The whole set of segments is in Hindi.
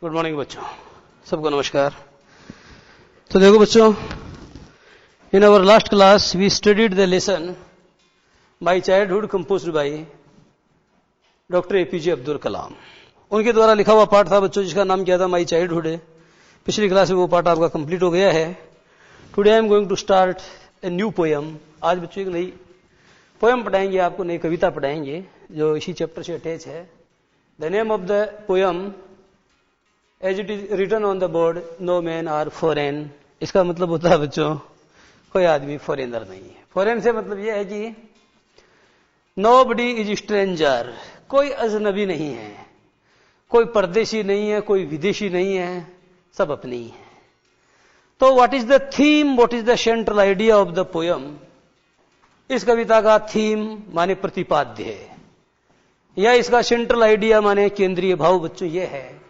गुड मॉर्निंग बच्चों, सबको नमस्कार। तो देखो बच्चों, in our last class we studied the lesson my childhood composed by doctor APJ Abdul Kalam. उनके द्वारा लिखा हुआ पाठ था बच्चों, जिसका नाम क्या था, माई चाइल्डहुड। पिछली क्लास में वो पाठ आपका कंप्लीट हो गया है। Today I am going to start a new poem. आज बच्चों एक नई पोयम पढ़ाएंगे, आपको नई कविता पढ़ाएंगे जो इसी चैप्टर से अटैच है। The name of the poem as it is written on the board, no man are foreign. इसका मतलब होता है बच्चों, कोई आदमी फॉरेनर नहीं है। फॉरेन से मतलब यह है कि नो बडी इज स्ट्रेंजर, कोई अजनबी नहीं है, कोई परदेशी नहीं है, कोई विदेशी नहीं है, सब अपने ही है। तो what is the theme, what is the central idea of the poem? इस कविता का थीम माने प्रतिपाद्य है, या इसका सेंट्रल आइडिया माने केंद्रीय भाव बच्चों ये है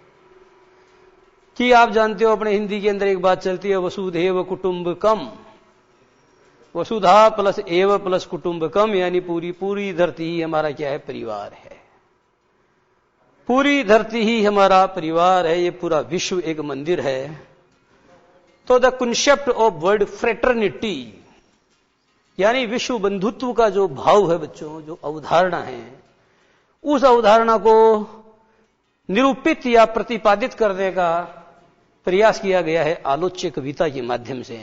कि आप जानते हो अपने हिंदी के अंदर एक बात चलती है, वसुधैव कुटुंबकम। वसुधा प्लस एव प्लस कुटुंबकम, यानी पूरी धरती ही हमारा क्या है, परिवार है। पूरी धरती ही हमारा परिवार है, ये पूरा विश्व एक मंदिर है। तो the concept of word fraternity, यानी विश्व बंधुत्व का जो भाव है बच्चों, जो अवधारणा है, उस अवधारणा को निरूपित या प्रतिपादित करने का प्रयास किया गया है आलोच्य कविता के माध्यम से।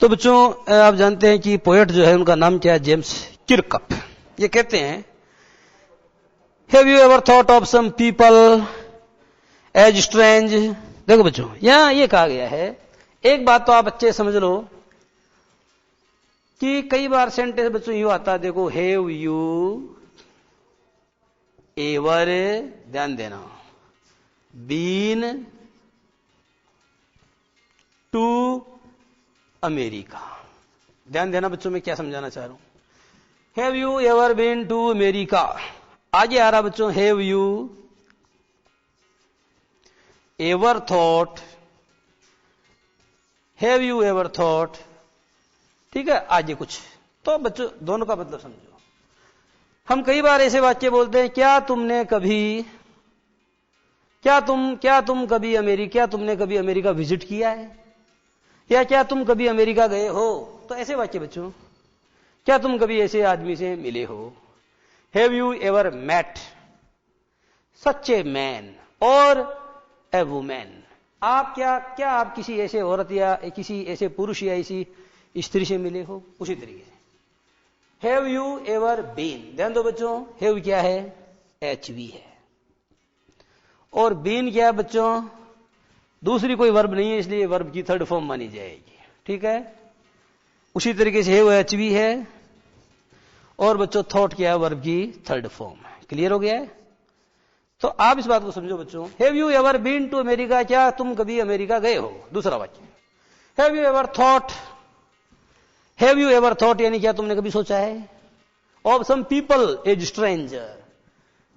तो बच्चों आप जानते हैं कि पोएट जो है उनका नाम क्या है, जेम्स किरकप। ये कहते हैं, have you ever thought of some people as strange. देखो बच्चों, यहां ये कहा गया है, एक बात तो आप अच्छे समझ लो कि कई बार सेंटेंस बच्चों यूं आता है, देखो, हैव यू एवर, ध्यान देना, बीन टू अमेरिका। ध्यान देना बच्चों, मैं क्या समझाना चाह रहा हूं। Have you ever been to America, आगे आ रहा बच्चों, have you ever thought, have you ever thought, ठीक है, आगे कुछ। तो बच्चों दोनों का मतलब समझो। हम कई बार ऐसे वाक्य बोलते हैं, क्या तुमने कभी, क्या तुमने कभी अमेरिका विजिट किया है, या क्या तुम कभी अमेरिका गए हो। तो ऐसे वाक्य बच्चों, क्या तुम कभी ऐसे आदमी से मिले हो। Have you ever met such a man और ए वुमेन। आप क्या आप किसी ऐसे औरत या किसी ऐसे पुरुष या ऐसी स्त्री से मिले हो। उसी तरीके से हैव यू एवर बीन, ध्यान दो बच्चों, हैव क्या है, एचवी है, और बीन क्या है बच्चों, दूसरी कोई वर्ब नहीं है, इसलिए वर्ब की थर्ड फॉर्म मानी जाएगी, ठीक है। उसी तरीके से हैव एचवी है, और बच्चों थॉट क्या है, वर्ब की थर्ड फॉर्म है। क्लियर हो गया है। तो आप इस बात को समझो बच्चों, have you ever been to America, क्या तुम कभी अमेरिका गए हो। दूसरा वाक्य, have you ever thought, have you ever thought यानी क्या तुमने कभी सोचा है, of some people as stranger,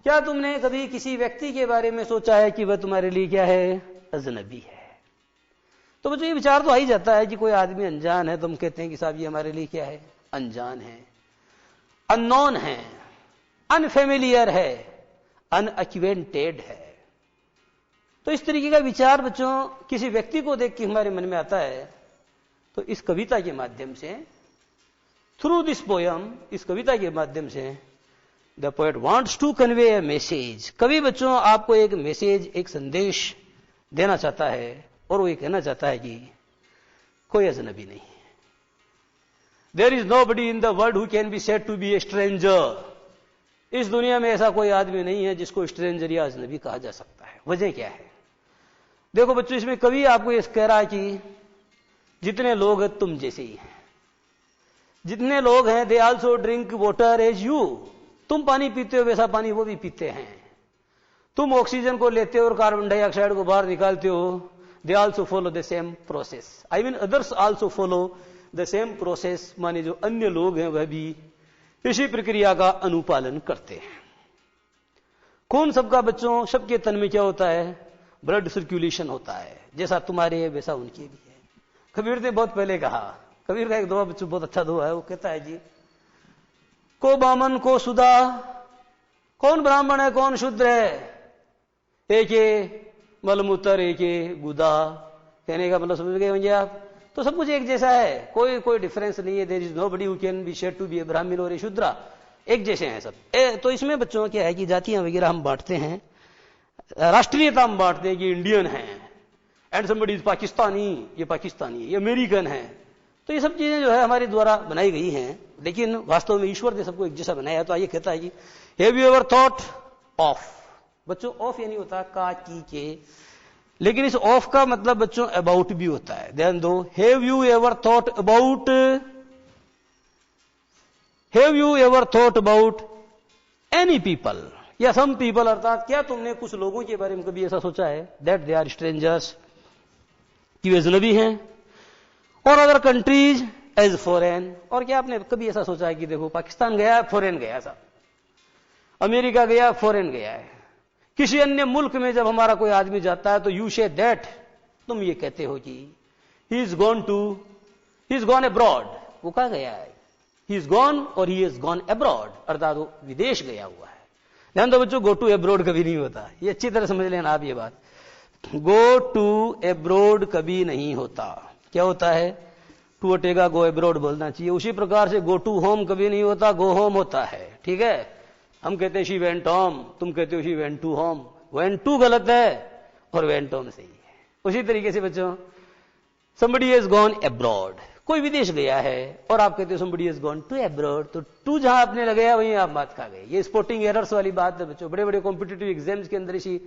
क्या तुमने कभी किसी व्यक्ति के बारे में सोचा है कि वह तुम्हारे लिए क्या है, अजनबी है। तो बच्चों ये विचार तो आ ही जाता है कि कोई आदमी अनजान है तो हम कहते हैं कि साहब ये हमारे लिए क्या है, अनजान है, अननोन है, अनफेमिलियर है, अनअक्वेंटेड है। तो इस तरीके का विचार बच्चों किसी व्यक्ति को देख के हमारे मन में आता है। तो इस कविता के माध्यम से, थ्रू दिस पोयम, इस कविता के माध्यम से the poet wants to convey a message. कवि बच्चों आपको एक मैसेज, एक संदेश देना चाहता है, और वो ये कहना चाहता है कि कोई अजनबी नहीं है। There is nobody in the world who can be said to be a stranger. इस दुनिया में ऐसा कोई आदमी नहीं है जिसको स्ट्रेंजर या अजनबी कहा जा सकता है। वजह क्या है, देखो बच्चों, इसमें कवि आपको ये कह रहा है कि जितने लोग हैं तुम जैसे ही हैं, जितने लोग हैं, they also drink water as you. तुम पानी पीते हो वैसा पानी वो भी पीते हैं। तुम ऑक्सीजन को लेते हो और कार्बन डाइऑक्साइड को बाहर निकालते हो। They also follow the same process, I mean others also follow the same process, माने जो अन्य लोग हैं वह भी इसी प्रक्रिया का अनुपालन करते हैं। खून सबका बच्चों, सबके तन में क्या होता है, ब्लड सर्कुलेशन होता है। जैसा तुम्हारे है वैसा उनके भी है। कबीर ने बहुत पहले कहा, कबीर का एक दुआ बच्चों बहुत अच्छा दुआ है, वो कहता है जी, को बामन को सुधा, कौन ब्राह्मण है कौन शूद्र है, एक ये मलमूत्र एक गुदा, कहने का मतलब समझ गए होंगे आप। तो सब कुछ एक जैसा है, कोई डिफरेंस नहीं है। There is nobody who can be said to be a Brahmin और ए शूद्रा, एक जैसे हैं सब। तो इसमें बच्चों क्या है कि जातियां वगैरह हम बांटते हैं, राष्ट्रीयता हम बांटते हैं कि इंडियन है, एंड समबडी इज पाकिस्तानी, ये पाकिस्तानी है, ये अमेरिकन है। तो ये सब चीजें जो है हमारे द्वारा बनाई गई हैं, लेकिन वास्तव में ईश्वर ने सबको एक जैसा बनाया है। तो आइए कहता है कि have you ever thought of, बच्चों ऑफ यानी होता है का, की, के, लेकिन इस ऑफ का मतलब बच्चों अबाउट भी होता है। ध्यान दो, have you ever thought about, have you ever thought about any people या सम पीपल, अर्थात क्या तुमने कुछ लोगों के बारे में कभी ऐसा सोचा है दैट दे आर स्ट्रेंजर्स, कि वे अजनबी हैं, और अदर कंट्रीज एज फॉरेन, और क्या आपने कभी ऐसा सोचा है कि देखो पाकिस्तान गया फॉरेन गया, साहब अमेरिका गया फॉरेन गया है, किसी अन्य मुल्क में जब हमारा कोई आदमी जाता है तो यू से दैट, तुम ये कहते हो कि ही इज गॉन अब्रॉड, वो कहां गया है, ही इज गॉन और ही इज गॉन अब्रॉड, अर्थात वो विदेश गया हुआ है। ध्यान दो बच्चों, गो टू अब्रॉड कभी नहीं होता, ये अच्छी तरह समझ लेना आप ये बात। गो टू अब्रॉड कभी नहीं होता, क्या होता है, टू अटेगा गो अब्रॉड बोलना चाहिए। उसी प्रकार से गो टू होम कभी नहीं होता, गो होम होता है। ठीक है, हम कहते हैं शी वेंट होम, तुम कहते हो she went to home, went to गलत है और वेंट होम सही है। उसी तरीके से बच्चों somebody has gone abroad, कोई विदेश गया है और आप कहते हो somebody has gone to abroad, तो टू जहां आपने लगाया वहीं आप बात खा गए। ये स्पोर्टिंग एरर्स वाली बात है बच्चों, बड़े बड़े कॉम्पिटिटिव एग्जाम्स के अंदर इसी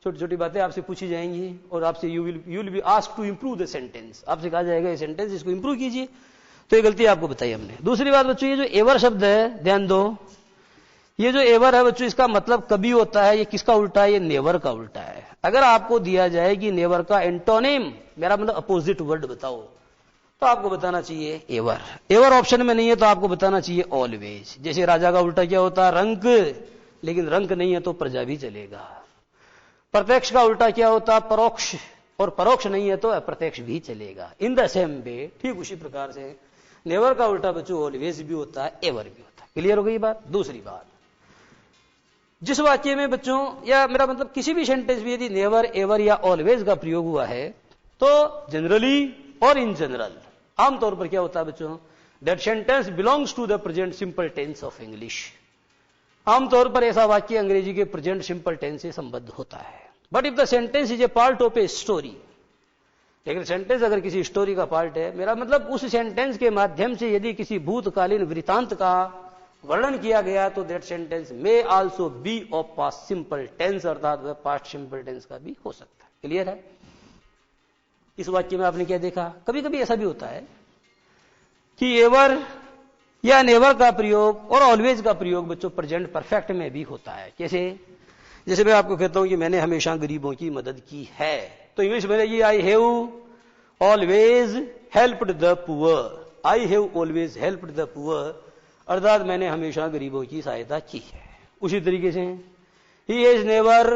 छोटी छोटी बातें आपसे पूछी जाएंगी और आपसे you will be asked to improve the sentence, आपसे कहा जाएगा ये सेंटेंस इसको इंप्रूव कीजिए। तो ये गलती आपको बताई हमने। दूसरी बात बच्चों, ये जो एवर शब्द है, ध्यान दो, ये जो एवर है बच्चों, इसका मतलब कभी होता है, ये किसका उल्टा है, ये नेवर का उल्टा है। अगर आपको दिया जाए कि नेवर का एंटोनिम, मेरा मतलब अपोजिट वर्ड बताओ, तो आपको बताना चाहिए एवर। एवर ऑप्शन में नहीं है तो आपको बताना चाहिए ऑलवेज। जैसे राजा का उल्टा क्या होता है, रंक, लेकिन रंक नहीं है तो प्रजा भी चलेगा। प्रत्यक्ष का उल्टा क्या होता है, परोक्ष, और परोक्ष नहीं है तो अप्रत्यक्ष भी चलेगा। इन द सेम वे, ठीक उसी प्रकार से नेवर का उल्टा बच्चों ऑलवेज भी होता है, एवर भी होता है। क्लियर हो गई बात। दूसरी बात, जिस वाक्य में बच्चों, या मेरा मतलब किसी भी सेंटेंस में यदि नेवर, एवर या ऑलवेज का प्रयोग हुआ है तो जनरली और इन जनरल आमतौर पर क्या होता है बच्चों, that sentence belongs to the present simple tense of English. आमतौर पर ऐसा वाक्य अंग्रेजी के प्रेजेंट सिंपल टेंस से संबद्ध होता है। But if the sentence is a part of a story, लेकिन सेंटेंस अगर किसी स्टोरी का पार्ट है, मेरा मतलब उस सेंटेंस के माध्यम से यदि किसी भूतकालीन वृतांत का वर्णन किया गया तो that sentence may also be of past simple tense, अर्थात वह पास्ट सिंपल टेंस का भी हो सकता है। क्लियर है। इस वाक्य में आपने क्या देखा, कभी कभी ऐसा भी होता है कि एवर या नेवर का प्रयोग और ऑलवेज का प्रयोग बच्चों प्रेजेंट परफेक्ट में भी होता है। जैसे मैं आपको कहता हूं कि मैंने हमेशा गरीबों की मदद की है, तो इंग्लिश में ये I have always helped the poor, I have always helped the poor, अर्थात मैंने हमेशा गरीबों की सहायता की है। उसी तरीके से ही हैज नेवर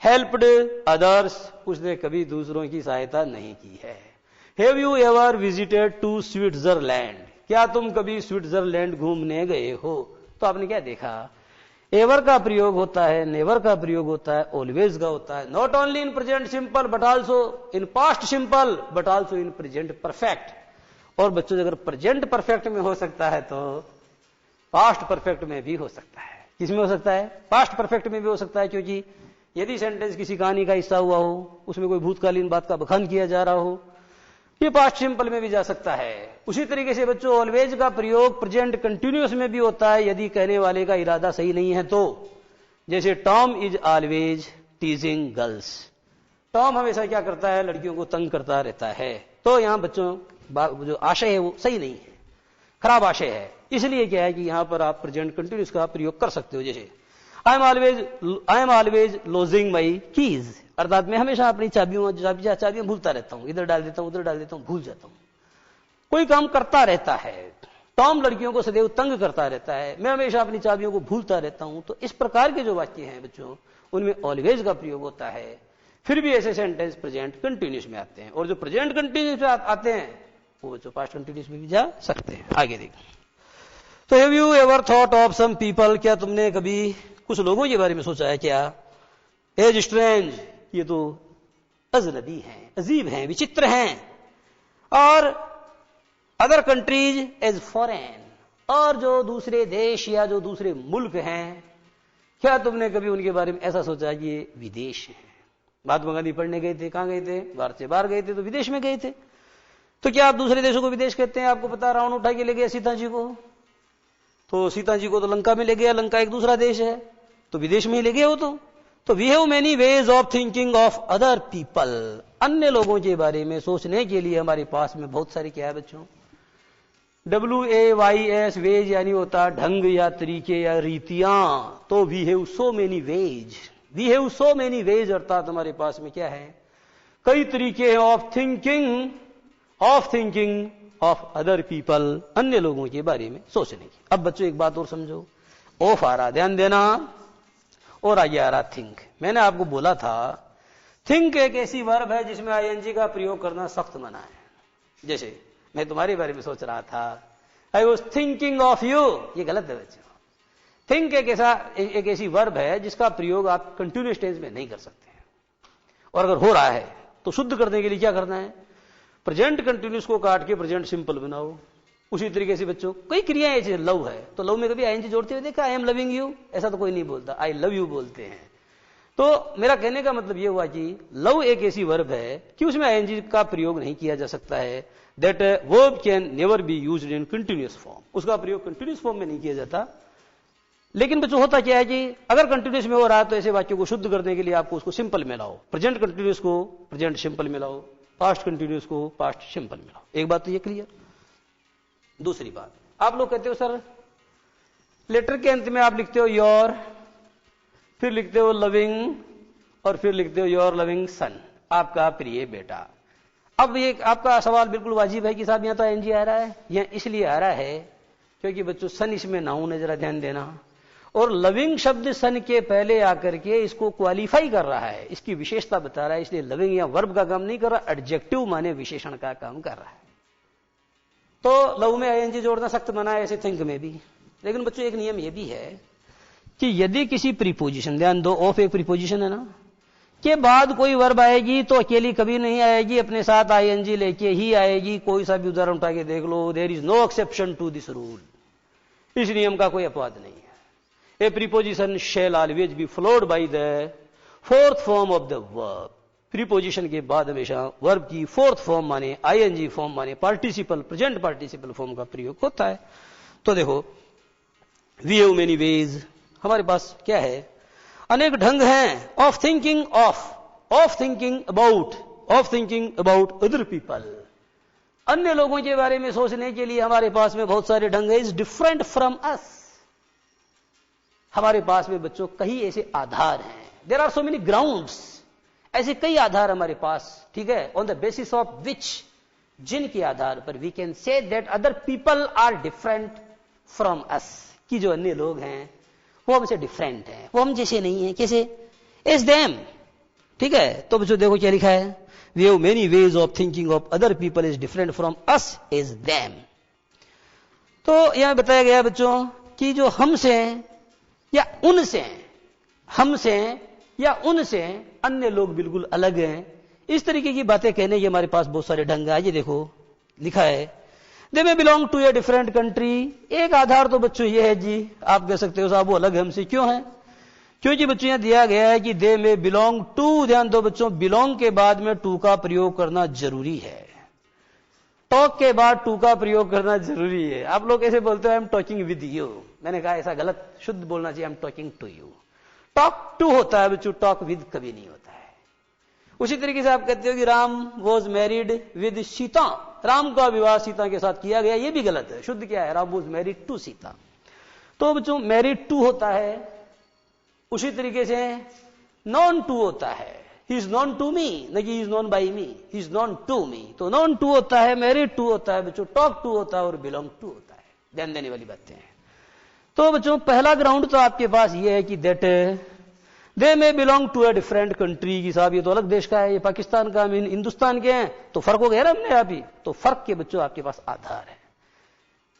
हेल्प्ड अदर्स, उसने कभी दूसरों की सहायता नहीं की है। Have you ever visited to Switzerland, क्या तुम कभी स्विट्जरलैंड घूमने गए हो। तो आपने क्या देखा, एवर का प्रयोग होता है, नेवर का प्रयोग होता है, ऑलवेज का होता है, not only in present simple but also in past simple but also in present perfect. और बच्चों अगर प्रेजेंट परफेक्ट में हो सकता है तो पास्ट परफेक्ट में भी हो सकता है। किसमें हो सकता है, पास्ट परफेक्ट में भी हो सकता है, क्योंकि यदि सेंटेंस किसी कहानी का हिस्सा हुआ हो, उसमें कोई भूतकालीन बात का बखान किया जा रहा हो, ये पास्ट सिंपल में भी जा सकता है। उसी तरीके से बच्चों ऑलवेज का प्रयोग प्रेजेंट कंटिन्यूअस में भी होता है यदि कहने वाले का इरादा सही नहीं है तो। जैसे Tom is always टीजिंग girls, Tom हमेशा क्या करता है, लड़कियों को तंग करता रहता है। तो यहां बच्चों जो आशय है वो सही नहीं है, खराब आशय है। इसलिए क्या है कि यहां पर आप प्रेजेंट कंटिन्यूअस का प्रयोग कर सकते हो। जैसे I am always lodging my keys, अर्थात मैं हमेशा अपनी चाबियां भूलता रहता हूं, इधर डाल देता हूं उधर डाल देता हूं, भूल जाता हूं, कोई काम करता रहता है। टॉम लड़कियों को सदैव तंग करता रहता है, मैं हमेशा अपनी चाबियों को भूलता रहता हूं। तो इस प्रकार के जो वाक्य हैं बच्चों, उनमें ऑलवेज का प्रयोग होता है। फिर भी ऐसे सेंटेंस प्रेजेंट कंटिन्यूअस में आते हैं, और जो प्रेजेंट कंटिन्यूअस में आते हैं वो बच्चों पास्ट कंटिन्यूअस में भी जा सकते हैं। आगे देखो, तो have you ever thought of some people, क्या तुमने कभी कुछ लोगों के बारे में सोचा है क्या। एज स्ट्रेंज ये तो अजनबी हैं, अजीब हैं, विचित्र हैं। और अदर कंट्रीज एज फॉरेन, और जो दूसरे देश या जो दूसरे मुल्क हैं, क्या तुमने कभी उनके बारे में ऐसा सोचा कि ये विदेश है? महात्मा गांधी पढ़ने गए थे, कहां गए थे? भारत से बाहर गए थे, तो विदेश में गए थे। तो क्या आप दूसरे देशों को विदेश कहते हैं? आपको पता, रावण उठा के ले गया सीता जी को, तो सीता जी को तो लंका में ले गया, लंका एक दूसरा देश है, तो विदेश में ही ले गया वो। तो we have many ways of thinking of other people, अन्य लोगों के बारे में सोचने के लिए हमारे पास में बहुत सारी, क्या है बच्चों, WAYS, वेज यानी होता ढंग या तरीके या रीतियां। तो we have so many ways, we have so many ways, अर्थात हमारे पास में क्या है, कई तरीके हैं of thinking of other people, अन्य लोगों के बारे में सोचने की। अब बच्चों एक बात और समझो, ऑफ आ रहा, ध्यान देना, और आगे आ रहा थिंक। मैंने आपको बोला था थिंक एक ऐसी वर्ब है जिसमें ING का प्रयोग करना सख्त मना है। जैसे मैं तुम्हारे बारे में सोच रहा था, I was thinking of you, ये गलत है बच्चों। थिंक एक ऐसी वर्ब है जिसका प्रयोग आप कंटिन्यूअस टेंस में नहीं कर सकते हैं, और अगर हो रहा है तो शुद्ध करने के लिए क्या करना है, प्रेजेंट कंटिन्यूअस को काट के प्रेजेंट सिंपल बनाओ। उसी तरीके से बच्चों कई क्रियाएं ऐसी, लव है तो लव में कभी ING जोड़ते हुए देखा? आई एम लविंग यू, ऐसा तो कोई नहीं बोलता, आई लव यू बोलते हैं। तो मेरा कहने का मतलब यह हुआ कि लव एक ऐसी वर्ब है कि उसमें ING का प्रयोग नहीं किया जा सकता है। That verb can never be used in continuous form, उसका प्रयोग कंटिन्यूअस फॉर्म में नहीं किया जाता। लेकिन बच्चों होता क्या है कि अगर कंटिन्यूअस में हो रहा है तो ऐसे वाक्यों को शुद्ध करने के लिए आपको उसको सिंपल में लाओ, प्रेजेंट कंटिन्यूअस को प्रेजेंट सिंपल में लाओ, पास्ट कंटिन्यूअस को पास्ट सिंपल में लाओ। एक बात तो ये क्लियर। दूसरी बात, आप लोग कहते हो सर लेटर के अंत में आप लिखते हो योर, फिर लिखते हो लविंग, और फिर लिखते हो योर लविंग सन, आपका प्रिय बेटा। अब ये आपका सवाल बिल्कुल वाजिब है कि साहब यहां तो ING आ रहा है, यह इसलिए आ रहा है क्योंकि बच्चों सन इसमें नाउन है, जरा ध्यान देना, और लविंग शब्द सन के पहले आकर के इसको क्वालिफाई कर रहा है, इसकी विशेषता बता रहा है, इसलिए लविंग या वर्ब का काम नहीं कर रहा, एडजेक्टिव माने विशेषण का काम कर रहा है। तो लव में ING जोड़ना सख्त मना है, ऐसे थिंक में भी। लेकिन बच्चों एक नियम यह भी है कि यदि किसी प्रीपोजिशन, ध्यान दो, ऑफ एक प्रीपोजिशन है ना, के बाद कोई वर्ब आएगी तो अकेली कभी नहीं आएगी, अपने साथ ING लेके ही आएगी। कोई सा भी उदाहरण उठा के देख लो, there is no exception to this rule, इस नियम का कोई अपवाद नहीं है। A preposition shall always be followed by the fourth form of the verb, preposition के बाद हमेशा वर्ब की फोर्थ फॉर्म माने ING फॉर्म माने पार्टिसिपल, प्रेजेंट पार्टिसिपल फॉर्म का प्रयोग होता है। तो देखो वी हैव मेनी वेज, हमारे पास क्या है, अनेक ढंग हैं of thinking about other people, अन्य लोगों के बारे में सोचने के लिए हमारे पास में बहुत सारे ढंग है। इज डिफरेंट फ्रॉम अस, हमारे पास में बच्चों कई ऐसे आधार हैं, there are so many grounds, ऐसे कई आधार हमारे पास, ठीक है, on the basis of which, जिनके आधार पर we can say that other people are different from us, कि जो अन्य लोग हैं वो हमसे डिफरेंट हैं, वो हम जैसे नहीं है। कैसे? एज देम, ठीक है। तो बच्चों देखो क्या लिखा है, we have many ways of thinking of other people is different from us as them. तो यहां बताया गया बच्चों कि जो हमसे या उनसे, हमसे या उनसे अन्य लोग बिल्कुल अलग हैं, इस तरीके की बातें कहने के हमारे पास बहुत सारे ढंग है। ये देखो लिखा है they may belong to a different country, एक आधार तो बच्चों ये है जी, आप कह सकते हो साहब वो अलग हमसे क्यों है, क्योंकि बच्चों यहां दिया गया है कि दे मे बिलोंग टू, ध्यान दो बच्चों, बिलोंग के बाद में टू का प्रयोग करना जरूरी है, टॉक के बाद टू का प्रयोग करना जरूरी है। आप लोग ऐसे बोलते हो I am talking with you, मैंने कहा ऐसा गलत, शुद्ध बोलना चाहिए I am talking to you. Talk to होता है बच्चों, टॉक विद कभी नहीं होता है। उसी तरीके से आप कहते हो कि Ram was married with Sita, Ram का विवाह सीता के साथ किया गया, ये भी गलत है। शुद्ध क्या है, Ram was married to Sita. तो बच्चों मैरिड टू होता है। उसी तरीके से नॉन टू होता है, he is known to me, न कि he is known by me, he is known to me. तो नॉन टू होता है, मैरिड टू होता है बच्चों, टॉक टू होता है और बिलोंग टू होता है। ध्यान देने वाली बातें हैं। तो बच्चों पहला ग्राउंड तो आपके पास ये है कि that they may belong to a different country, की साहब ये तो अलग देश का है, ये पाकिस्तान का, हम हिंदुस्तान के हैं, तो फर्क हो गया ना हमने आप ही। तो फर्क के बच्चों आपके पास आधार है,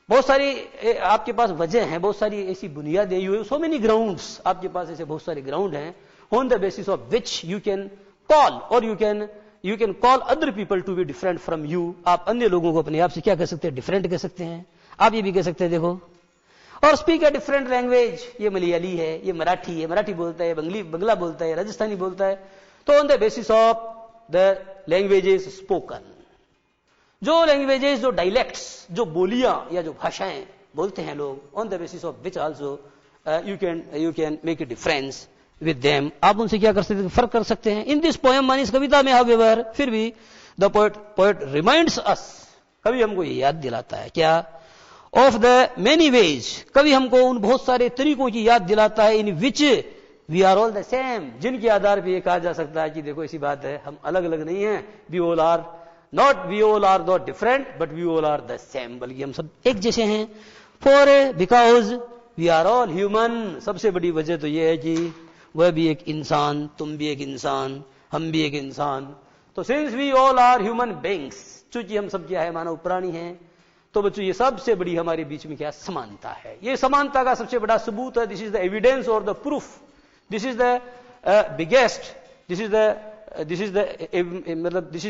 बहुत सारी आपके पास वजह है, बहुत सारी ऐसी बुनियादें, सो मेनी ग्राउंड्स, आपके पास ऐसे बहुत सारे ग्राउंड हैं on the basis of which you can call, और you can call other people to be different from you. आप अन्य लोगों को अपने आप से क्या कह सकते हैं? डिफरेंट कह सकते हैं। आप ये भी कह सकते हैं देखो, और स्पीक अ डिफरेंट लैंग्वेज, ये मलयाली है, ये मराठी है, मराठी बोलता है, बंगला बोलता है, राजस्थानी बोलता है, तो on the basis of the languages spoken, जो लैंग्वेजेस, जो डायलेक्ट्स, जो बोलियां या जो भाषाएं बोलते हैं लोग, on the basis of which also you can make a difference with them, आप उनसे क्या कर सकते हैं? फर्क कर सकते हैं। इन दिस पोएम, मानी इस कविता में, हाउएवर, फिर भी द पोएट रिमाइंड्स अस, कवि हमको ये याद दिलाता है क्या? ऑफ द मेनी वेज, कवि हमको उन बहुत सारे तरीकों की याद दिलाता है, in which we are all the same, जिनके आधार पर यह कहा जा सकता है कि देखो ऐसी बात है, हम अलग अलग नहीं हैं, we all are not different but we all are the same, बल्कि हम सब एक जैसे हैं। For because we are all human, सबसे बड़ी वजह तो यह है कि वह भी एक इंसान, तुम भी एक इंसान, हम भी एक इंसान, तो since we all are human beings, चूंकि हम सब क्या है? मानव प्राणी हैं, तो बच्चों ये सबसे बड़ी हमारे बीच में क्या? समानता है। ये समानता का सबसे बड़ा सबूत है। दिस इज द एविडेंस और the proof, this is the biggest, this is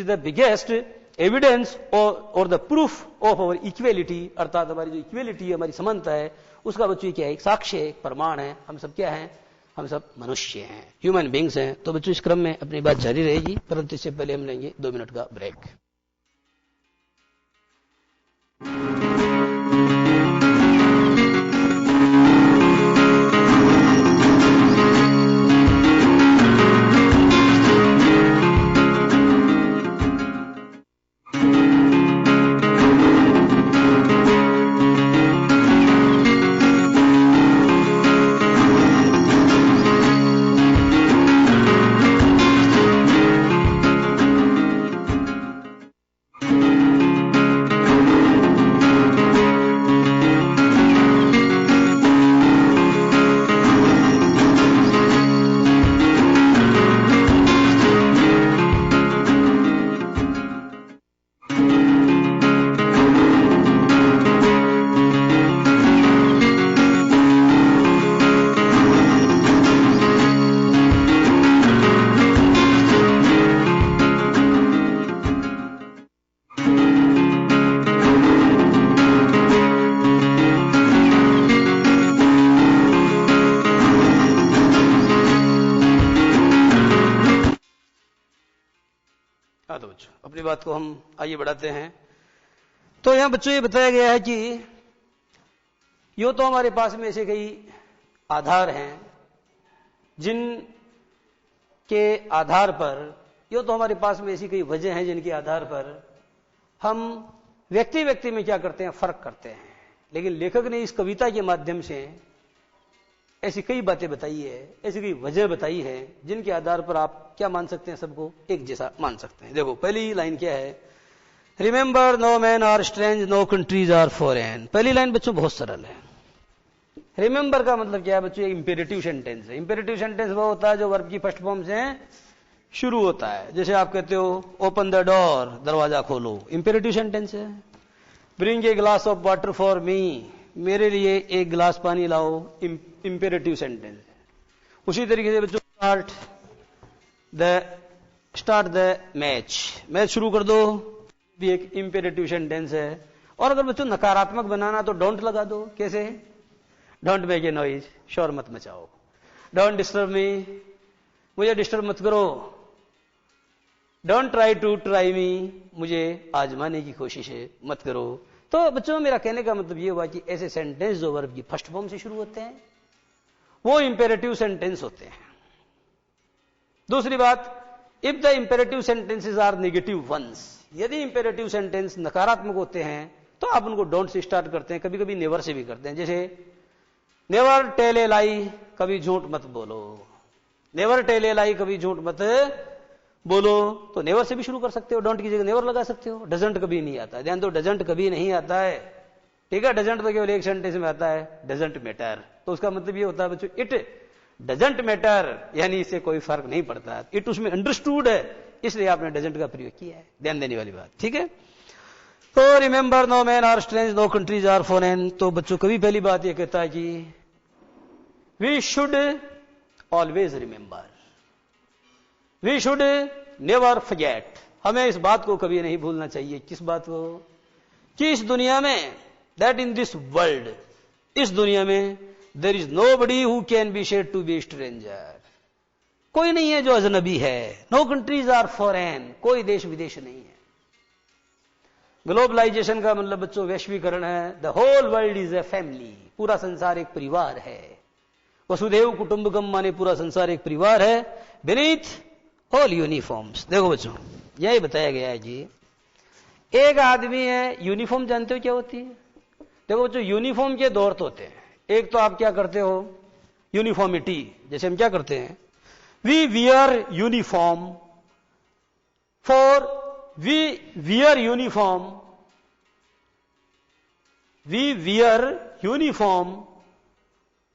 the biggest evidence और the proof of our equality, अर्थात हमारी जो इक्वेलिटी है, हमारी समानता है, उसका बच्चों क्या है? एक साक्ष्य है, एक प्रमाण है। हम सब क्या हैं? हम सब मनुष्य हैं, ह्यूमन बींग्स हैं। तो बच्चों इस क्रम में अपनी बात जारी रहेगी, परंतु इससे पहले हम लेंगे 2 मिनट का ब्रेक। तो बच्चों अपनी बात को हम आइए बढ़ाते हैं। तो यहां बच्चों ये बताया गया है कि यो तो हमारे पास में ऐसे कई आधार हैं जिन के आधार पर, यो तो हमारे पास में ऐसी कई वजह हैं जिनके आधार पर हम व्यक्ति व्यक्ति में क्या करते हैं? फर्क करते हैं। लेकिन लेखक ने इस कविता के माध्यम से ऐसी कई बातें बताई है, ऐसी कई वजह बताई है जिनके आधार पर आप क्या मान सकते हैं? सबको एक जैसा मान सकते हैं। देखो पहली लाइन क्या है? Remember no man are strange, no countries are foreign. पहली लाइन बच्चों बहुत सरल है। रिमेंबर का मतलब क्या है बच्चों? एक इंपेरेटिव सेंटेंस है। इंपेरेटिव सेंटेंस वो होता है जो वर्ब की फर्स्ट फॉर्म से शुरू होता है। जैसे आप कहते हो ओपन द डोर, दरवाजा खोलो, इंपेरेटिव सेंटेंस है। Bring a glass of water for me, मेरे लिए एक गिलास पानी लाओ, इंपेरेटिव सेंटेंस। उसी तरीके से बच्चों स्टार्ट द मैच, मैच शुरू कर दो, भी एक इंपेरेटिव सेंटेंस है। और अगर बच्चों नकारात्मक बनाना तो डोंट लगा दो। कैसे? डोंट मेक ए नॉइज, शोर मत मचाओ। डोंट डिस्टर्ब मी, मुझे डिस्टर्ब मत करो। Don't try to try me, मुझे आजमाने की कोशिश मत करो। तो बच्चों मेरा कहने का मतलब यह हुआ कि ऐसे सेंटेंस जो वर्ब की फर्स्ट फॉर्म से शुरू होते हैं वो इंपेरेटिव सेंटेंस होते हैं। दूसरी बात, if the imperative sentences are negative ones, यदि इंपेरेटिव सेंटेंस नकारात्मक होते हैं तो आप उनको डोंट से स्टार्ट करते हैं, कभी कभी नेवर से भी करते हैं। जैसे नेवर टेल ए लाई, कभी झूठ मत बोलो। नेवर टेल ए लाई, कभी झूठ मत बोलो, तो नेवर से भी शुरू कर सकते हो, डोंट की जगह नेवर लगा सकते हो। डजंट कभी नहीं आता है, ध्यान दो, डजंट कभी नहीं आता है, ठीक है। डजंट तो केवल एक सेंटेंस में आता है, डजंट मैटर, तो उसका मतलब ये होता है बच्चों इट डजंट मैटर, यानी इससे कोई फर्क नहीं पड़ता। इट उसमें अंडरस्टूड है, इसलिए आपने डजंट का प्रयोग किया है, ध्यान देने वाली बात, ठीक है। तो remember no man are strange, no countries are foreign. तो बच्चों कभी पहली बात यह कहता है कि we should always remember, we should never forget, हमें इस बात को कभी नहीं भूलना चाहिए। किस बात को? कि इस दुनिया में, दैट इन दिस वर्ल्ड, इस दुनिया में there is nobody who can be said to be stranger, कोई नहीं है जो अजनबी है। नो कंट्रीज आर फॉरेन, कोई देश विदेश नहीं है। ग्लोबलाइजेशन का मतलब बच्चों वैश्वीकरण है। The whole world is a family, पूरा संसार एक परिवार है। वसुधैव कुटुंबकम माने पूरा संसार एक परिवार है। बीनीथ ऑल यूनिफॉर्म्स, देखो बच्चों यही बताया गया है जी। एक आदमी है, यूनिफॉर्म जानते हो क्या होती है? देखो बच्चों यूनिफॉर्म के दो अर्थ होते हैं। एक तो आप क्या करते हो, यूनिफॉर्मिटी, जैसे हम क्या करते हैं, we wear uniform for, we wear uniform, we wear uniform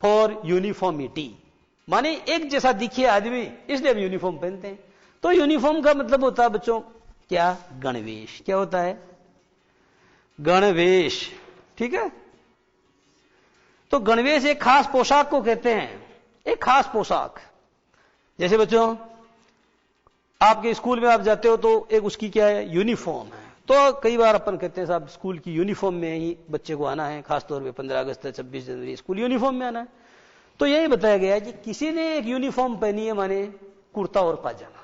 for uniformity, माने एक जैसा दिखे आदमी इसलिए हम यूनिफॉर्म पहनते हैं। तो यूनिफॉर्म का मतलब होता है बच्चों क्या? गणवेश। क्या होता है? गणवेश, ठीक है। तो गणवेश एक खास पोशाक को कहते हैं, एक खास पोशाक। जैसे बच्चों आपके स्कूल में आप जाते हो तो एक उसकी क्या है, यूनिफॉर्म है। तो कई बार अपन कहते हैं साहब स्कूल की यूनिफॉर्म में ही बच्चे को आना है, खासतौर पे 15 अगस्त 26 जनवरी स्कूल यूनिफॉर्म में आना है। तो यही बताया गया है कि किसी ने एक यूनिफॉर्म पहनी है, माने कुर्ता और पाजामा।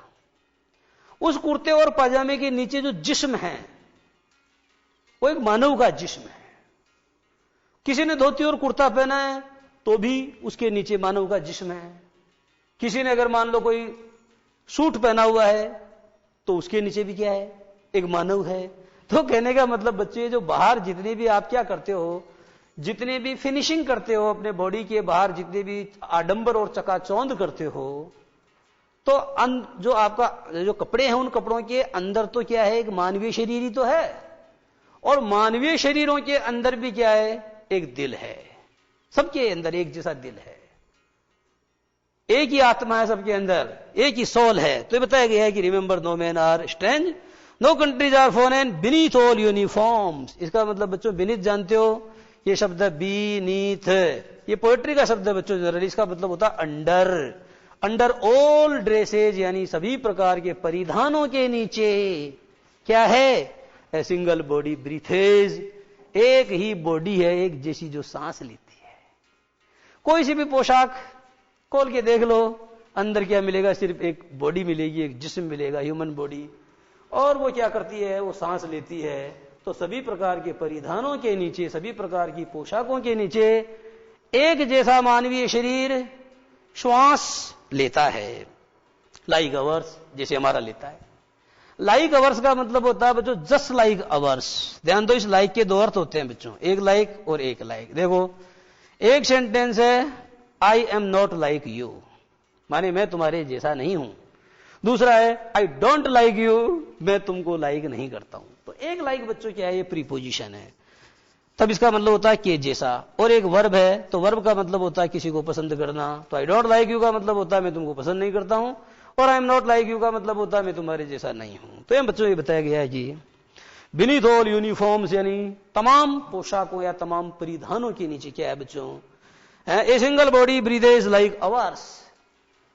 उस कुर्ते और पाजामे के नीचे जो जिस्म है वो एक मानव का जिस्म है। किसी ने धोती और कुर्ता पहना है तो भी उसके नीचे मानव का जिस्म है। किसी ने अगर मान लो कोई सूट पहना हुआ है तो उसके नीचे भी क्या है, एक मानव है। तो कहने का मतलब बच्चे जो बाहर जितने भी आप क्या करते हो, जितने भी फिनिशिंग करते हो अपने बॉडी के बाहर, जितने भी आडंबर और चकाचौंध करते हो, तो जो आपका जो कपड़े हैं उन कपड़ों के अंदर तो क्या है, एक मानवीय शरीर ही तो है। और मानवीय शरीरों के अंदर भी क्या है, एक दिल है। सबके अंदर एक जैसा दिल है, एक ही आत्मा है सबके अंदर, एक ही सोल है। तो ये बताया गया है कि remember no man are strange, no countries are foreign, beneath all uniforms. इसका मतलब बच्चों बीनीथ जानते हो, ये शब्द बीनीथ, ये पोएट्री का शब्द है बच्चों जनरली। इसका मतलब होता है अंडर, अंडर ऑल ड्रेसेज, यानी सभी प्रकार के परिधानों के नीचे क्या है, ए सिंगल बॉडी ब्रीथेज, एक ही बॉडी है, एक जैसी जो सांस लेती है। कोई सी भी पोशाक खोल के देख लो, अंदर क्या मिलेगा, सिर्फ एक बॉडी मिलेगी, एक जिस्म मिलेगा, ह्यूमन बॉडी। और वो क्या करती है, वो सांस लेती है। तो सभी प्रकार के परिधानों के नीचे, सभी प्रकार की पोशाकों के नीचे एक जैसा मानवीय शरीर श्वास लेता है, लाइक अवर्स, जैसे हमारा लेता है। लाइक अवर्स का मतलब होता है बच्चों जस्ट लाइक अवर्स। ध्यान दो, इस लाइक के दो अर्थ होते हैं बच्चों, एक लाइक और एक लाइक। देखो एक सेंटेंस है I am not like you, माने मैं तुम्हारे जैसा नहीं हूं। दूसरा है आई डोंट लाइक यू, मैं तुमको लाइक नहीं करता हूं। तो एक लाइक बच्चों क्या है, ये प्रीपोजिशन है, तब इसका मतलब होता है के जैसा। और एक वर्ब है, तो वर्ब का मतलब होता है किसी को पसंद करना। तो आई डोंट लाइक यू का मतलब होता है मैं तुमको पसंद नहीं करता हूं, और I am not like you का मतलब होता है मैं तुम्हारे जैसा नहीं हूं। तो ये बच्चों ये बताया गया है जी, बीनीथ ऑल यूनिफॉर्म्स, यानी तमाम पोशाकों या तमाम परिधानों के नीचे क्या है बच्चों, a single body breathes like ours,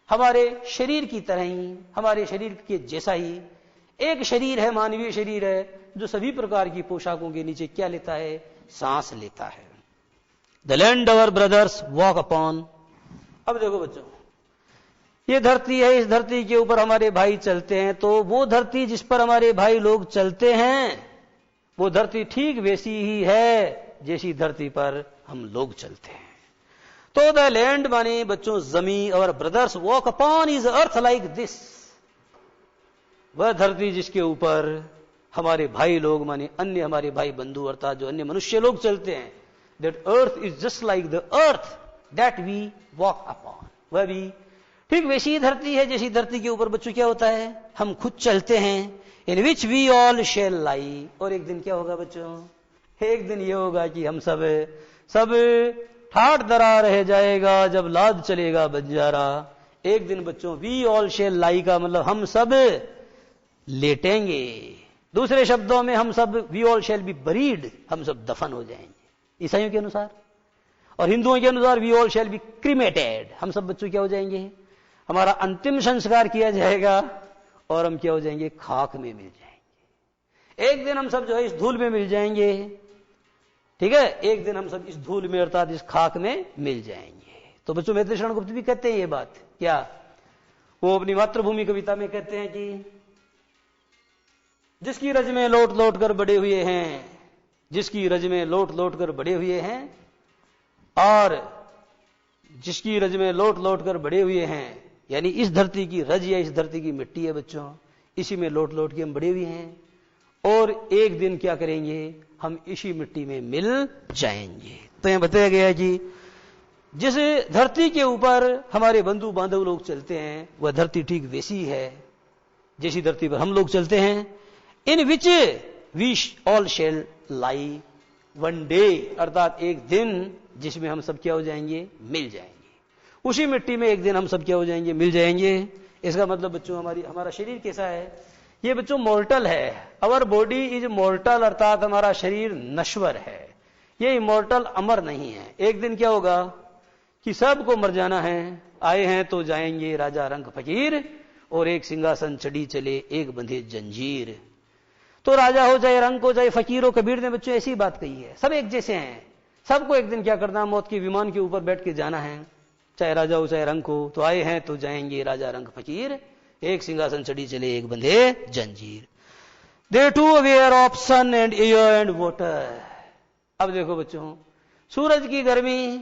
हमारे शरीर की तरह ही, हमारे शरीर के जैसा ही एक शरीर है, मानवीय शरीर है, जो सभी प्रकार की पोशाकों के नीचे क्या लेता है, सांस लेता है। The land our brothers walk upon. अब देखो बच्चों, ये धरती है, इस धरती के ऊपर हमारे भाई चलते हैं। तो वो धरती जिस पर हमारे भाई लोग चलते हैं, वो धरती ठीक वैसी ही है जैसी धरती पर हम लोग चलते हैं। तो द लैंड माने बच्चों जमी, और brothers walk upon is earth like this, वह धरती जिसके ऊपर हमारे भाई लोग माने अन्य हमारे भाई बंधु अर्थात जो अन्य मनुष्य लोग चलते हैं, that earth is just like the earth that we walk upon, वह भी ठीक वैसी ही धरती है जैसी धरती के ऊपर बच्चों क्या होता है, हम खुद चलते हैं। In which we all shall लाई, और एक दिन क्या होगा बच्चों, एक दिन ये होगा कि हम सब ठाट दरा रह जाएगा जब लाद चलेगा बंजारा। एक दिन बच्चों वी ऑल शेल लाई का मतलब हम सब लेटेंगे। दूसरे शब्दों में हम सब we all shall be buried, हम सब दफन हो जाएंगे ईसाइयों के अनुसार, और हिंदुओं के अनुसार we all shall be cremated, हम सब बच्चों क्या हो जाएंगे, हमारा अंतिम संस्कार किया जाएगा और हम क्या हो जाएंगे, खाक में मिल जाएंगे। एक दिन हम सब जो है इस धूल में मिल जाएंगे, ठीक है, एक दिन हम सब इस धूल में अर्थात इस खाक में मिल जाएंगे। तो बच्चों मैत्री शरण गुप्त भी कहते हैं ये बात, क्या वो अपनी मातृभूमि कविता में कहते हैं कि जिसकी रज में लौट लौट कर बड़े हुए हैं, जिसकी रज में लौट लौट कर बड़े हुए हैं, और जिसकी रज में लौट लौट कर बड़े हुए हैं, यानी इस धरती की रज या इस धरती की मिट्टी है बच्चों, इसी में लौट लौट के हम बड़े हुए हैं, और एक दिन क्या करेंगे, हम इसी मिट्टी में मिल जाएंगे। तो यहां बताया गया कि जिस धरती के ऊपर हमारे बंधु बांधव लोग चलते हैं वह धरती ठीक वैसी है जैसी धरती पर हम लोग चलते हैं। In which we all shall lie one day, अर्थात एक दिन जिसमें हम सब क्या हो जाएंगे, मिल जाएंगे। उसी मिट्टी में एक दिन हम सब क्या हो जाएंगे, मिल जाएंगे। इसका मतलब बच्चों हमारा शरीर कैसा है, ये बच्चों मोर्टल है। अवर बॉडी इज मोर्टल, अर्थात हमारा शरीर नश्वर है, ये इमोर्टल अमर नहीं है। एक दिन क्या होगा कि सबको मर जाना है, आए हैं तो जाएंगे राजा रंग फकीर, और एक सिंहासन चढ़ी चले एक बंधे जंजीर। तो राजा हो चाहे रंग हो चाहे फकीर हो, कबीर ने बच्चों ऐसी बात कही है, सब एक जैसे हैं, सबको एक दिन क्या करना, मौत के विमान के ऊपर बैठ के जाना है, चाहे राजा हो चाहे रंग हो। तो आए हैं तो जाएंगे राजा रंग फकीर, एक सिंहासन चढ़ी चले एक बंधे जंजीर। They too aware of sun and air and water. अब देखो बच्चों, सूरज की गर्मी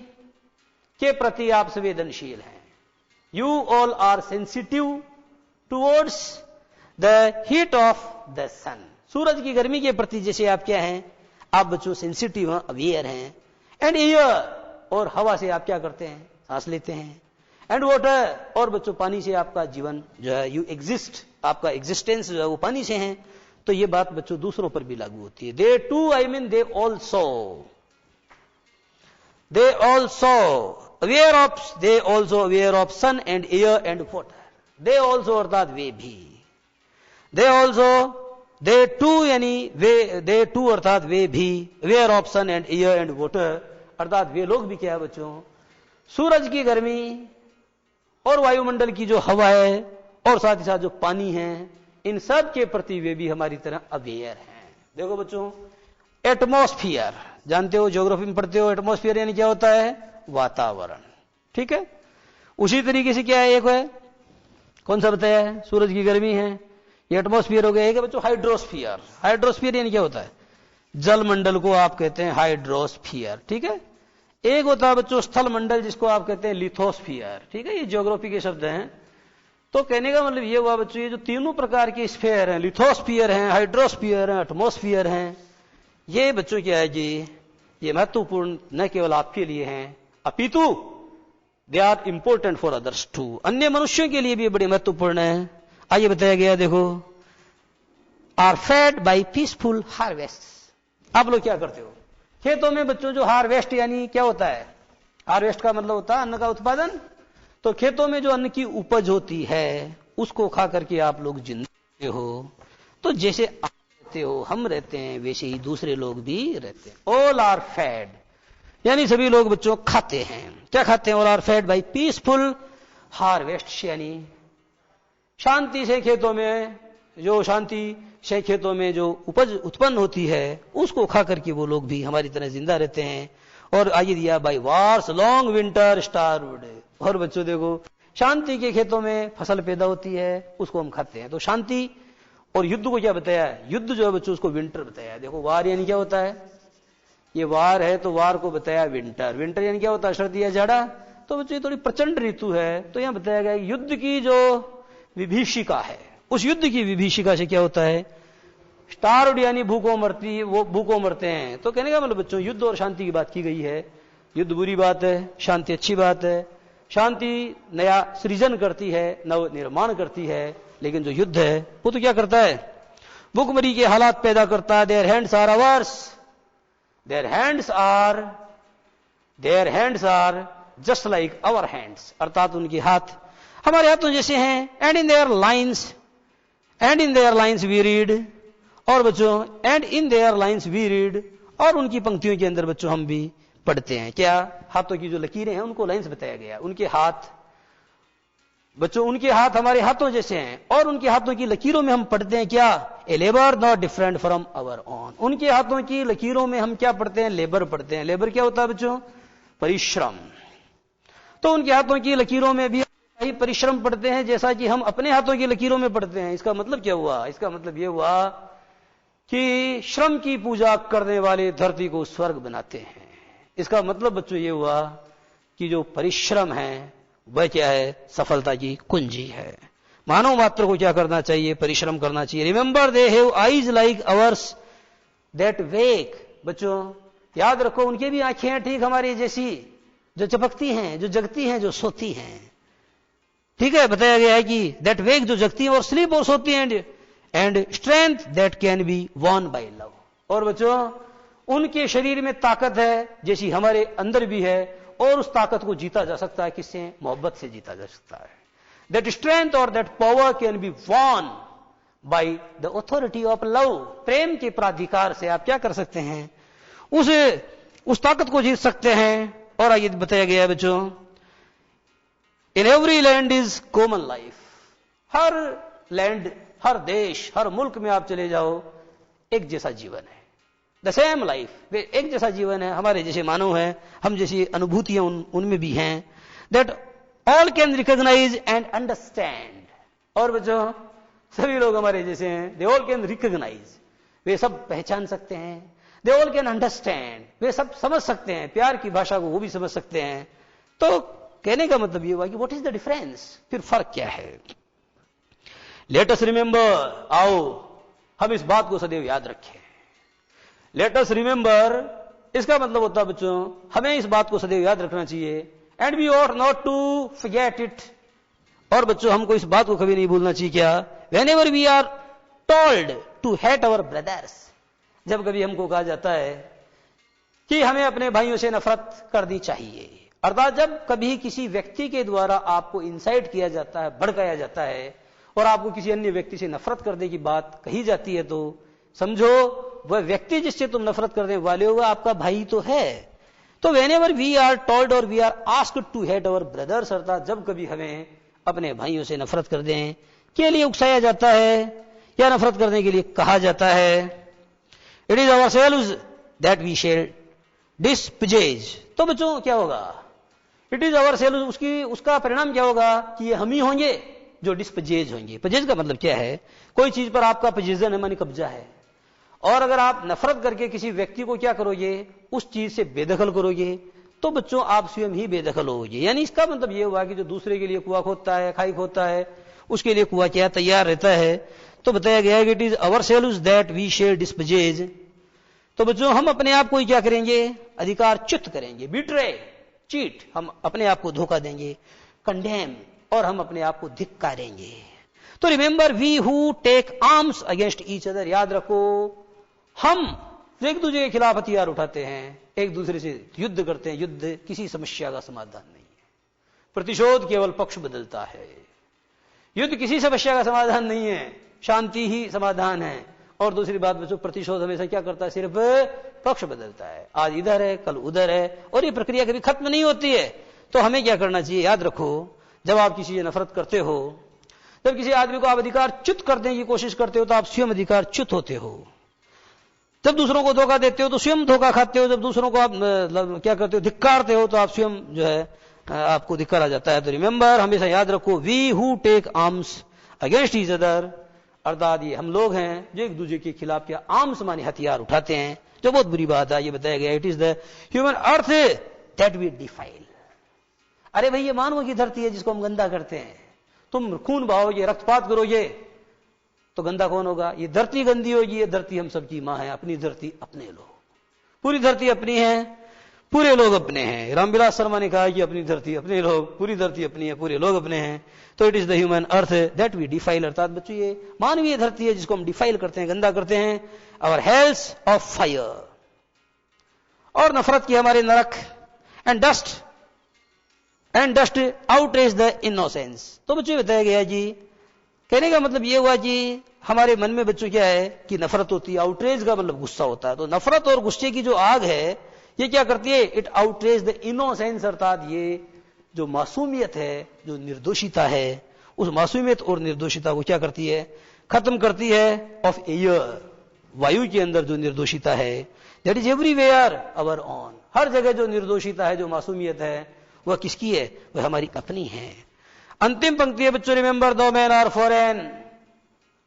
के प्रति आप संवेदनशील हैं, you all are sensitive towards the heat of the sun. सूरज की गर्मी के प्रति जैसे आप क्या हैं, आप बच्चों सेंसिटिव हैं, अवेयर हैं। एंड एयर, और हवा से आप क्या करते हैं, सांस लेते हैं। एंड वाटर, और बच्चों पानी से आपका जीवन जो है, यू एग्जिस्ट, आपका एग्जिस्टेंस जो है वो पानी से है। तो ये बात बच्चों दूसरों पर भी लागू होती है। They too, I mean they also aware of sun and air and water. They also अर्थात वे भी, दे ऑल्सो, दे टू यानी वे, दे टू अर्थात वे भी, aware of sun and air and water, अर्थात वे लोग भी क्या है बच्चों, सूरज की गर्मी और वायुमंडल की जो हवा है और साथ ही साथ जो पानी है, इन सब के प्रति वे भी हमारी तरह अवेयर हैं। देखो बच्चों, एटमॉस्फियर जानते हो, ज्योग्राफी में पढ़ते हो, एटमॉस्फियर यानी क्या होता है, वातावरण, ठीक है। उसी तरीके से क्या है, एक है कौन सा बताया है, सूरज की गर्मी है, ये एटमॉस्फियर हो गया। एक है बच्चों हाइड्रोस्फियर। हाइड्रोस्फियर यानी क्या होता है, जल मंडल को आप कहते हैं हाइड्रोस्फियर, ठीक है। एक होता है बच्चों स्थल मंडल, जिसको आप कहते हैं लिथोस्फियर, ठीक है। ये ज्योग्राफी के शब्द हैं। तो कहने का मतलब ये हुआ बच्चों, ये जो तीनों प्रकार के स्फीयर हैं, लिथोस्फियर हैं, हाइड्रोस्फियर हैं, एटमॉस्फियर हैं, ये बच्चों क्या है जी, ये महत्वपूर्ण न केवल आपके लिए हैं, अपितु they are important for others too, अन्य मनुष्यों के लिए भी बड़े महत्वपूर्ण है। आइए बताया गया, देखो, are fed by peaceful harvest. आप लोग क्या करते हो खेतों में बच्चों, जो हार्वेस्ट यानी क्या होता है, हार्वेस्ट का मतलब होता है अन्न का उत्पादन। तो खेतों में जो अन्न की उपज होती है उसको खा करके आप लोग जिंदा हो। तो जैसे आप रहते हो, हम रहते हैं, वैसे ही दूसरे लोग भी रहते हैं। ऑल आर फेड यानी सभी लोग बच्चों खाते हैं। क्या खाते हैं, all are fed by peaceful harvest, यानी शांति से खेतों में, जो शांति से खेतों में जो उपज उत्पन्न होती है उसको खा करके वो लोग भी हमारी तरह जिंदा रहते हैं। और आइए दिया by wars long winter starved. और बच्चों देखो, शांति के खेतों में फसल पैदा होती है, उसको हम खाते हैं। तो शांति और युद्ध को क्या बताया है, युद्ध जो है बच्चों उसको विंटर बताया है। देखो, वार यानी क्या होता है, ये वार है तो वार को बताया विंटर। विंटर यानी क्या होता है, सर्दी या जाड़ा। तो बच्चों ये थोड़ी प्रचंड ऋतु है, तो यहां बताया गया युद्ध की जो विभीषिका है, उस युद्ध की विभीषिका से क्या होता है, स्टार्व्ड यानी भूखों मरती, वो भूखों मरते हैं। तो कहने का मतलब बच्चों, युद्ध और शांति की बात की गई है। युद्ध बुरी बात है, शांति अच्छी बात है। शांति नया सृजन करती है, नव निर्माण करती है, लेकिन जो युद्ध है वो तो क्या करता है, भूखमरी के हालात पैदा करता है। Their hands are ours, their hands are just like our hands, अर्थात उनके हाथ हमारे हाथों जैसे हैं। And in their lines we read, और बच्चों and in their lines we read, और उनकी पंक्तियों के अंदर बच्चों हम भी पढ़ते हैं। क्या, हाथों की जो लकीरें हैं उनको लाइन्स बताया गया, उनके हाथ बच्चों उनके हाथ हमारे हाथों जैसे हैं और उनके हाथों की लकीरों में हम पढ़ते हैं क्या, a labour not different from our own. उनके हाथों की लकीरों में हम क्या पढ़ते हैं, लेबर पढ़ते हैं। लेबर क्या होता है बच्चों, परिश्रम। तो उनके हाथों की लकीरों में भी परिश्रम पढ़ते हैं जैसा कि हम अपने हाथों की लकीरों में पढ़ते हैं। इसका मतलब क्या हुआ, इसका मतलब यह हुआ कि श्रम की पूजा करने वाले धरती को स्वर्ग बनाते हैं। इसका मतलब बच्चों ये हुआ कि जो परिश्रम है वह क्या है, सफलता की कुंजी है। मानव मात्र को क्या करना चाहिए, परिश्रम करना चाहिए। Remember they have eyes like ours that wake. बच्चों याद रखो उनके भी आंखें हैं ठीक हमारी जैसी, जो चपकती हैं, जो जगती हैं, जो सोती हैं। ठीक है, बताया गया है कि दैट वेक जो जगती है और स्लीप और सोती हैं, and strength that can be won bye love. और बच्चों उनके शरीर में ताकत है जैसी हमारे अंदर भी है, और उस ताकत को जीता जा सकता है किससे, मोहब्बत से जीता जा सकता है। दैट स्ट्रेंथ और that power can be won by the authority of love. प्रेम के प्राधिकार से आप क्या कर सकते हैं, उस ताकत को जीत सकते हैं। और आगे बताया गया है बच्चों, in every land is common life. हर लैंड, हर देश, हर मुल्क में आप चले जाओ एक जैसा जीवन है, द सेम लाइफ, वे एक जैसा जीवन है। हमारे जैसे मानव हैं, हम जैसी अनुभूतियां उनमें भी हैं। That all can recognise and understand. और बच्चों सभी लोग हमारे जैसे हैं, दे ऑल कैन रिकॉग्नाइज, वे सब पहचान सकते हैं। दे ऑल कैन अंडरस्टैंड, वे सब समझ सकते हैं, प्यार की भाषा को वो भी समझ सकते हैं। तो कहने का मतलब ये हुआ कि व्हाट इज द डिफरेंस, फिर फर्क क्या है। लेट अस रिमेंबर, आओ हम इस बात को सदैव याद रखें। लेट अस रिमेंबर, इसका मतलब होता है बच्चों हमें इस बात को सदैव याद रखना चाहिए। And we ought not to forget it. और बच्चों हमको इस बात को कभी नहीं भूलना चाहिए क्या, whenever we are told to hate our brothers। जब कभी हमको कहा जाता है कि हमें अपने भाइयों से नफरत करनी चाहिए, अर्थात जब कभी किसी व्यक्ति के द्वारा आपको इंसाइट किया जाता है, भड़काया जाता है और आपको किसी अन्य व्यक्ति से नफरत करने की बात कही जाती है, तो समझो वह व्यक्ति जिससे तुम नफरत करने वाले हो वह आपका भाई तो है। तो whenever we are told or we are asked to hate our brothers, अर्थात जब कभी हमें अपने भाइयों से नफरत करने के लिए उकसाया जाता है या नफरत करने के लिए कहा जाता है, it is ourselves that we shall displease। तो बच्चों क्या होगा, इट इज ourselves, उसका परिणाम क्या होगा कि ये हम ही होंगे जो डिस्पजेज होंगे। पजेज का मतलब क्या है, कोई चीज पर आपका पजेजन है, माने कब्जा है। और अगर आप नफरत करके किसी व्यक्ति को क्या करोगे, उस चीज से बेदखल करोगे, तो बच्चों आप स्वयं ही बेदखल होगे। यानी इसका मतलब यह हुआ कि जो दूसरे के लिए कुआं खोदता है, खाई खोदता है, उसके लिए कुआं क्या तैयार रहता है। तो बताया गया है कि it is ourselves that we shall displease। तो बच्चों हम अपने आप को ही क्या करेंगे, अधिकार च्युत करेंगे, बिट्रे, चीट, हम अपने आप को धोखा देंगे, कंडेम, और हम अपने आप को धिक्कारेंगे। तो remember we who take arms against each other, याद रखो हम एक दूसरे के खिलाफ हथियार उठाते हैं, एक दूसरे से युद्ध करते हैं। युद्ध किसी समस्या का समाधान नहीं है, प्रतिशोध केवल पक्ष बदलता है। युद्ध किसी समस्या का समाधान नहीं है, शांति ही समाधान है। और दूसरी बात बच्चों, प्रतिशोध हमेशा क्या करता है, सिर्फ पक्ष बदलता है। आज इधर है, कल उधर है, और ये प्रक्रिया कभी खत्म नहीं होती है। तो हमें क्या करना चाहिए, याद रखो जब आप किसी से नफरत करते हो, जब किसी आदमी को आप अधिकार च्युत करने की कोशिश करते हो, तो आप स्वयं अधिकार च्युत होते हो। जब दूसरों को धोखा देते हो तो स्वयं धोखा खाते हो। जब दूसरों को आप क्या करते हो, धिक्कारते हो, तो आप स्वयं जो है आपको धिक्कार आ जाता है। तो रिमेंबर, हमेशा याद रखो, we who take arms against each other, अर्थात ये हम लोग हैं जो एक दूसरे के खिलाफ क्या आर्म्स माने हथियार उठाते हैं, जो बहुत बुरी बात है। ये बताया गया, it is the human earth that we defile. अरे भाई ये मानव की धरती है जिसको हम गंदा करते हैं। तुम खून बहाओगे, रक्तपात करोगे, तो गंदा कौन होगा, ये धरती गंदी होगी। ये धरती हम सबकी मां है, अपनी धरती अपने लोग, पूरी धरती अपनी है, पूरे लोग अपने हैं। रामविलास शर्मा ने कहा कि अपनी धरती अपने लोग, पूरी धरती अपनी है, पूरे लोग अपने हैं। तो it is the human earth that we defile, अर्थात बच्चों ये मानवीय धरती है जिसको हम डिफाइल करते हैं, गंदा करते हैं। आवर हेल्स ऑफ फायर, और नफरत की हमारे नरक, and dust outrage the innocence. तो बच्चों बताया गया जी, कहने का मतलब यह हुआ कि हमारे मन में बच्चों क्या है कि नफरत होती है। आउटरेज का मतलब गुस्सा होता है। तो नफरत और गुस्से की जो आग है ये क्या करती है, इट आउटरेज द इनोसेंस, अर्थात ये जो मासूमियत है, जो निर्दोषिता है, उस मासूमियत और निर्दोषिता को क्या करती है? खत्म करती है। ऑफ एयर, वायु के अंदर जो निर्दोषिता है, that is everywhere our own, हर जगह जो निर्दोषिता है, जो मासूमियत है, वह किसकी है? वह हमारी अपनी है। अंतिम पंक्ति है बच्चों, remember no man are foreign,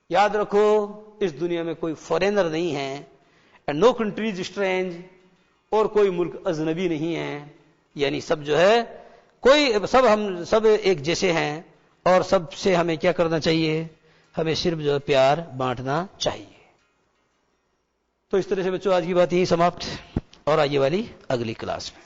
याद रखो इस दुनिया में कोई फॉरेनर नहीं है, and no country is strange, और कोई मुल्क अजनबी नहीं है, यानी सब जो है कोई सब, हम सब एक जैसे हैं, और सबसे हमें क्या करना चाहिए? हमें सिर्फ जो है प्यार बांटना चाहिए। तो इस तरह से बच्चों आज की बात यही समाप्त, और आगे वाली अगली क्लास में।